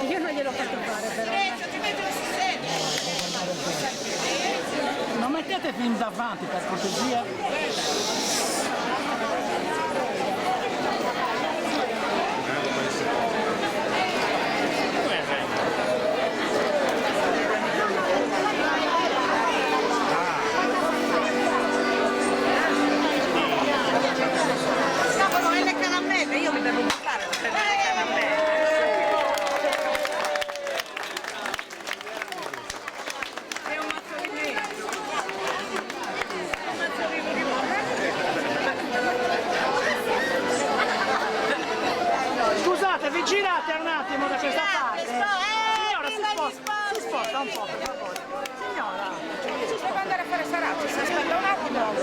Io non gliel'ho fatto fare però. Non mettete film davanti per cortesia. Cavolo, è le caramelle, io mi devo buttare per prendere le caramelle. È un mazzolino. Un mazzolino di Scusate, vi girate un attimo da questa parte. Signora, si sposta un po', per favore. Signora, devo andare a fare Sarazzo, se aspetta un attimo,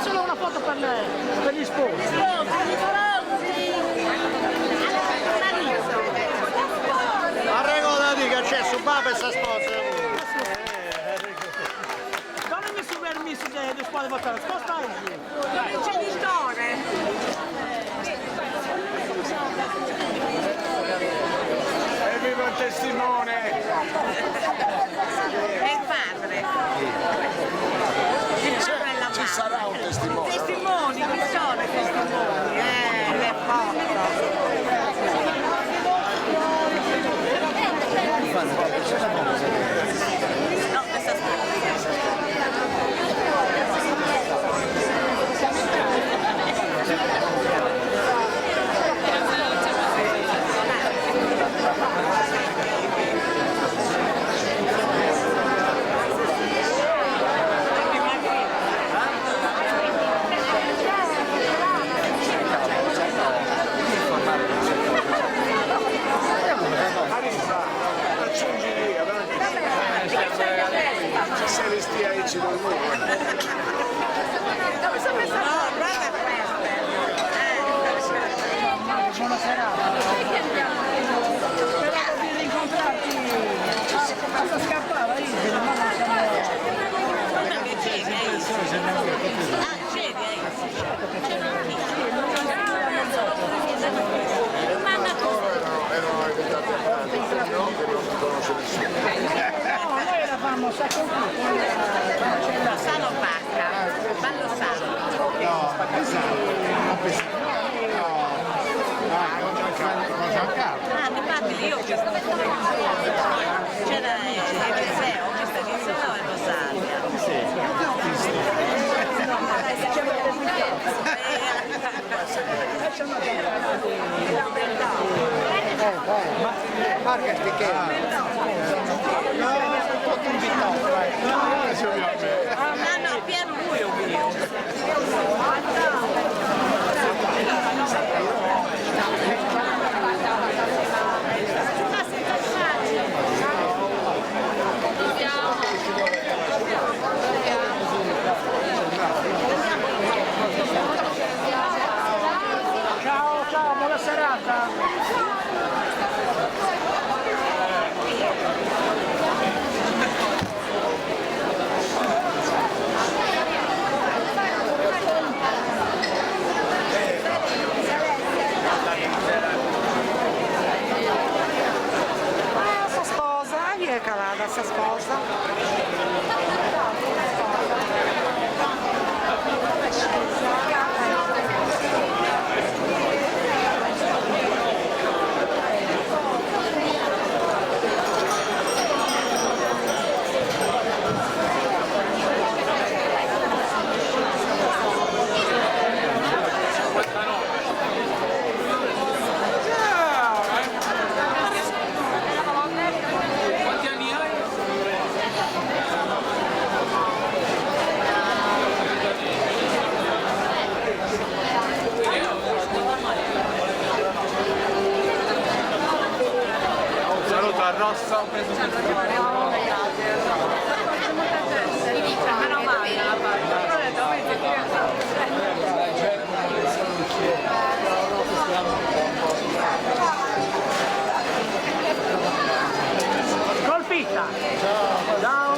solo una foto per lei, per gli sposi. A regola di che c'è su Baba e sa sposa. Donnemi su permesso di squadra votare, sposta lì. il genitore. Evviva il testimone! È il padre. Il padre è la Ci sarà un testimone. testimoni, chi sono i testimoni? Che forza. No, questa Aggiungi lì, avanti. Ci sei vestiti a Ecce del Muro. dove sono messa? No, guarda queste. Buona serata. Speravo di rincontrarti. Basta scappava io, ma non siamo... Guarda che c'eri, ah, c'eri, Erano invitati a casa, no? Che non si conosce nessuno. No, noi eravamo sacco qui. Lo Salo Pacca, Ballo Salo. No, con Giancarlo. Ah, infatti io ho visto c'era Eliseo, ho visto Eliseo e Rosalia. Marca Stichelli. No, tutto invitato, vai. Ah, no, Pier lui ho visto. Ciao, ciao, buona serata. Si sposa, chi è calata, si sposa? Saluto a Rossa. Colpita. Ciao.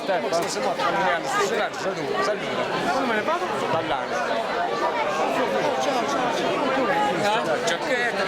Stefano? Se no, saluta. Come me ne vado? Ballando. Ciao, ciao, ciao. Giacchetta,